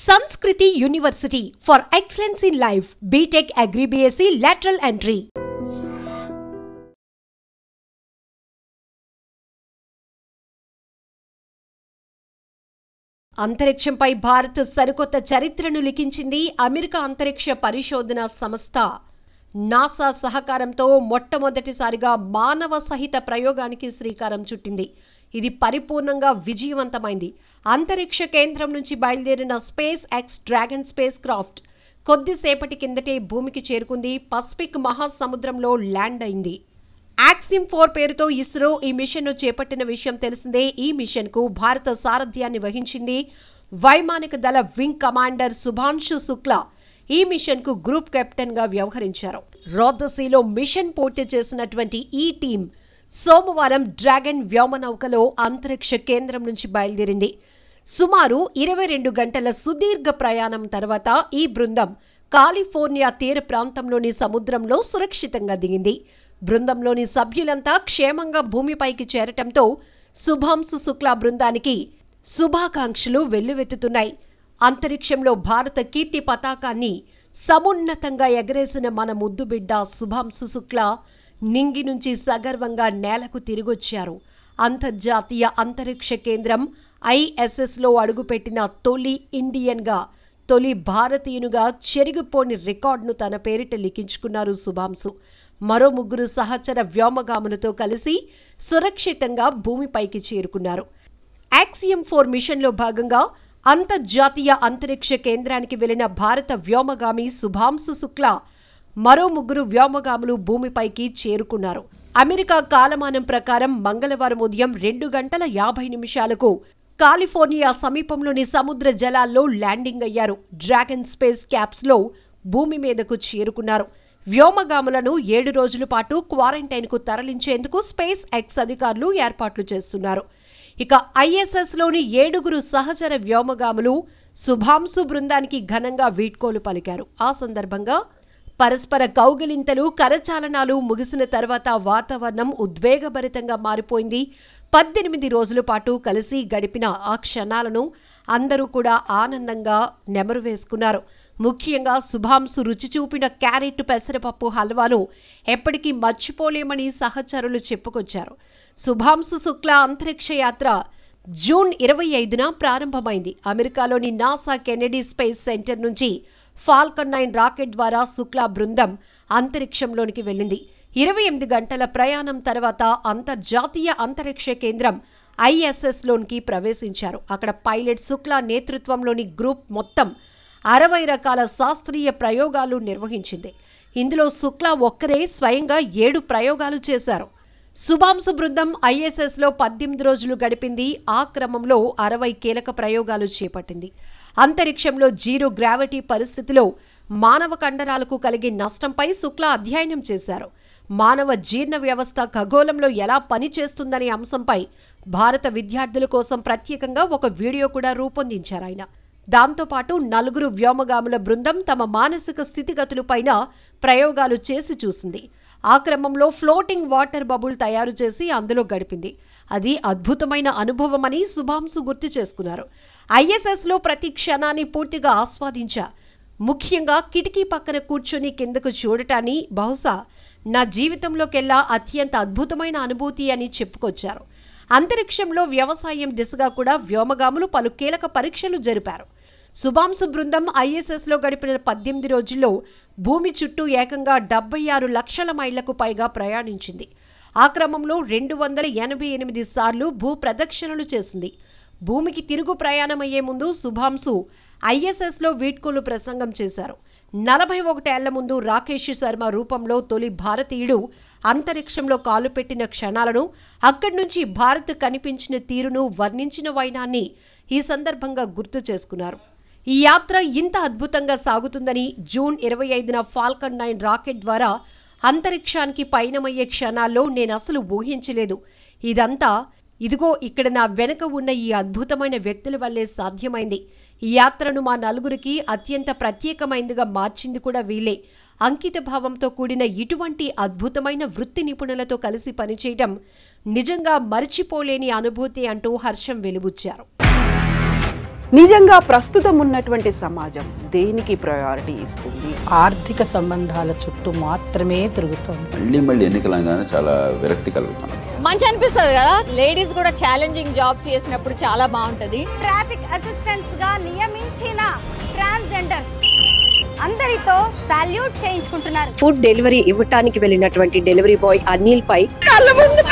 Sanskriti University for excellence in life. BTech Agri BSc lateral entry. అంతరిక్షంపై Bharat సరికొత్త చరిత్రను లిఖించింది. America అంతరిక్ష పరిశోధన సంస్థ నాసా సహకారంతో మొట్టమొదటిసారిగా మానవ సహిత ప్రయోగానికి శ్రీకారం చుట్టింది. ఇది పరిపూర్ణంగా విజయవంతమైంది. అంతరిక్ష కేంద్రం నుంచి బయలుదేరిన space X dragon space craft కొద్దిసేపటి కిందటే భూమికి చేరుకుంది. పసిఫిక్ మహాసముద్రంలో ల్యాండ్ అయింది. యాక్సిమ్ 4 పేరుతో ఇస్రో ఈ మిషన్ను చేపట్టిన విషయం తెలిసిందే. ఈ మిషన్కు భారత సారథ్యాన్ని వహించింది వైమానిక దళ వింగ్ కమాండర్ శుభాంశు శుక్లా. ఈ మిషన్కు గ్రూప్ కెప్టెన్గా వ్యవహరించారు. రోదసీలో మిషన్ పూర్తి చేసినటువంటి ఈ టీం సోమవారం డ్రాగన్ వ్యోమనౌకలో అంతరిక్ష కేంద్రం నుంచి బయలుదేరింది. సుమారు 22 గంటల సుదీర్ఘ ప్రయాణం తర్వాత ఈ బృందం కాలిఫోర్నియా తీర ప్రాంతంలోని సముద్రంలో సురక్షితంగా దిగింది. బృందంలోని సభ్యులంతా క్షేమంగా భూమిపైకి చేరటంతో శుభాంశు శుక్లా బృందానికి శుభాకాంక్షలు వెల్లువెత్తుతున్నాయి. అంతరిక్షంలో భారత కీర్తి పతాకాన్ని సమున్నతంగా ఎగరేసిన మన ముద్దుబిడ్డ శుభాంశు శుక్లా నింగి నుంచి సగర్వంగా నేలకు తిరిగొచ్చారు. అంతర్జాతీయ అంతరిక్ష కేంద్రం ISSలో అడుగుపెట్టిన తొలి ఇండియన్గా, తొలి భారతీయునిగా చెరిగిపోని రికార్డును తన పేరిట లిఖించుకున్నారు శుభాంశు. మరో 3 సహచర వ్యోమగాములతో కలిసి సురక్షితంగా భూమిపైకి చేరుకున్నారు. యాక్సిమ్ 4 మిషన్లో భాగంగా అంతర్జాతీయ అంతరిక్ష కేంద్రానికి వెళ్లిన భారత వ్యోమగామి శుభాంశు శుక్లా మరో 3 వ్యోమగాములు భూమిపైకి చేరుకున్నారు. అమెరికా కాలమానం ప్రకారం మంగళవారం ఉదయం 2 గంటల 50 నిమిషాలకు కాలిఫోర్నియా సమీపంలోని సముద్ర జలాల్లో ల్యాండింగ్ అయ్యారు. డ్రాగన్ స్పేస్ క్యాప్స్లో భూమి మీదకు చేరుకున్నారు. వ్యోమగాములను 7 రోజుల పాటు క్వారంటైన్కు తరలించేందుకు స్పేస్ ఎక్స్ అధికారులు ఏర్పాట్లు చేస్తున్నారు. ఇక ISSలోని 7 సహచర వ్యోమగాములు శుభాంశు బృందానికి ఘనంగా వీడ్కోలు పలికారు. ఆ సందర్భంగా పరస్పర కౌగిలింతలు, కరచాలనాలు ముగిసిన తర్వాత వాతావరణం ఉద్వేగభరితంగా మారిపోయింది. 18 రోజుల పాటు కలిసి గడిపిన ఆ క్షణాలను అందరూ కూడా ఆనందంగా నెమరు వేసుకున్నారు. ముఖ్యంగా శుభాంశు రుచి చూపిన క్యారెట్ పెసరపప్పు హల్వాను ఎప్పటికీ మర్చిపోలేమని సహచరులు చెప్పుకొచ్చారు. శుభాంశు శుక్లా అంతరిక్ష యాత్ర జూన్ 25న ప్రారంభమైంది. అమెరికాలోని నాసా కెనెడీ స్పేస్ సెంటర్ నుంచి ఫాల్కన్ 9 రాకెట్ ద్వారా శుక్లా బృందం అంతరిక్షంలోనికి వెళ్ళింది. 28 గంటల ప్రయాణం తర్వాత అంతర్జాతీయ అంతరిక్ష కేంద్రం ISSలోనికి ప్రవేశించారు. అక్కడ పైలట్ శుక్లా నేతృత్వంలోని గ్రూప్ మొత్తం 60 రకాల శాస్త్రీయ ప్రయోగాలు నిర్వహించింది. ఇందులో శుక్లా ఒక్కరే స్వయంగా 7 ప్రయోగాలు చేశారు. శుభాంశు బృందం ISSలో 18 రోజులు గడిపింది. ఆ క్రమంలో 60 కీలక ప్రయోగాలు చేపట్టింది. అంతరిక్షంలో జీరో గ్రావిటీ పరిస్థితిలో మానవ కండరాలకు కలిగే నష్టంపై శుక్లా అధ్యయనం చేశారు. మానవ జీర్ణ వ్యవస్థ ఖగోళంలో ఎలా పనిచేస్తుందనే అంశంపై భారత విద్యార్థుల కోసం ప్రత్యేకంగా ఒక వీడియో కూడా రూపొందించారు ఆయన. దాంతోపాటు 4 వ్యోమగాముల బృందం తమ మానసిక స్థితిగతులపైన ప్రయోగాలు చేసి చూసింది. ఆ క్రమంలో ఫ్లోటింగ్ వాటర్ బబుల్ తయారు చేసి అందులో గడిపింది. అది అద్భుతమైన అనుభవమని శుభాంశు గుర్తు చేసుకున్నారు. ISSలో ప్రతి క్షణాన్ని పూర్తిగా ఆస్వాదించా. ముఖ్యంగా కిటికీ పక్కన కూర్చొని కిందకు చూడటాన్ని బహుశా నా జీవితంలోకెల్లా అత్యంత అద్భుతమైన అనుభూతి అని చెప్పుకొచ్చారు. అంతరిక్షంలో వ్యవసాయం దిశగా కూడా వ్యోమగాములు పలు కీలక పరీక్షలు జరిపారు. శుభాంశు బృందం ISSలో గడిపిన 18 రోజుల్లో భూమి చుట్టూ ఏకంగా 76 లక్షల మైళ్లకు పైగా ప్రయాణించింది. ఆ క్రమంలో 288 సార్లు భూ ప్రదక్షిణలు చేసింది. భూమికి తిరుగు ప్రయాణమయ్యే ముందు శుభాంశు ISSలో వీడ్కోలు ప్రసంగం చేశారు. 41 ఏళ్ల ముందు రాకేష్ శర్మ రూపంలో తొలి భారతీయుడు అంతరిక్షంలో కాలుపెట్టిన క్షణాలను, అక్కడి నుంచి భారత్ కనిపించిన తీరును వర్ణించిన వైనాన్ని ఈ సందర్భంగా గుర్తు చేసుకున్నారు. ఈ యాత్ర ఇంత అద్భుతంగా సాగుతుందని, జూన్ 25న ఫాల్కన్ 9 రాకెట్ ద్వారా అంతరిక్షానికి పయనమయ్యే క్షణాల్లో నేను అసలు ఊహించలేదు. ఇదంతా ఇదిగో ఇక్కడ నా వెనక ఉన్న ఈ అద్భుతమైన వ్యక్తుల వల్లే సాధ్యమైంది. ఈ యాత్రను మా నలుగురికి అత్యంత ప్రత్యేకమైనదిగా మార్చింది కూడా వీళ్ళే. అంకిత భావంతో కూడిన ఇటువంటి అద్భుతమైన వృత్తి నిపుణులతో కలిసి పనిచేయడం నిజంగా మర్చిపోలేని అనుభూతి అంటూ హర్షం వెలుబుచ్చారు. నిజంగా ప్రస్తుతం ఉన్నటువంటి సమాజం దేనికి ప్రయారిటీ ఇస్తుంది? ఆర్థిక సంబంధాల చుట్టూ మాత్రమే తిరుగుతోంది. మళ్ళీ ఎన్నికలంగానే చాలా విరక్తి కలుగుతుంది. మంచి అనిపిస్తుంది కదా, లేడీస్ కూడా ఛాలెంజింగ్ జాబ్స్ చేసినప్పుడు చాలా బాగుంటది. ట్రాఫిక్ అసిస్టెంట్స్ గా నియమించిన ట్రాన్స్జెండర్స్ అందరితో సాల్యూట్ చేయించుకుంటున్నారు. ఫుడ్ డెలివరీ ఇవ్వటానికి వెళ్ళినటువంటి డెలివరీ బాయ్ అనిల్ పై కళ్ళ ముందు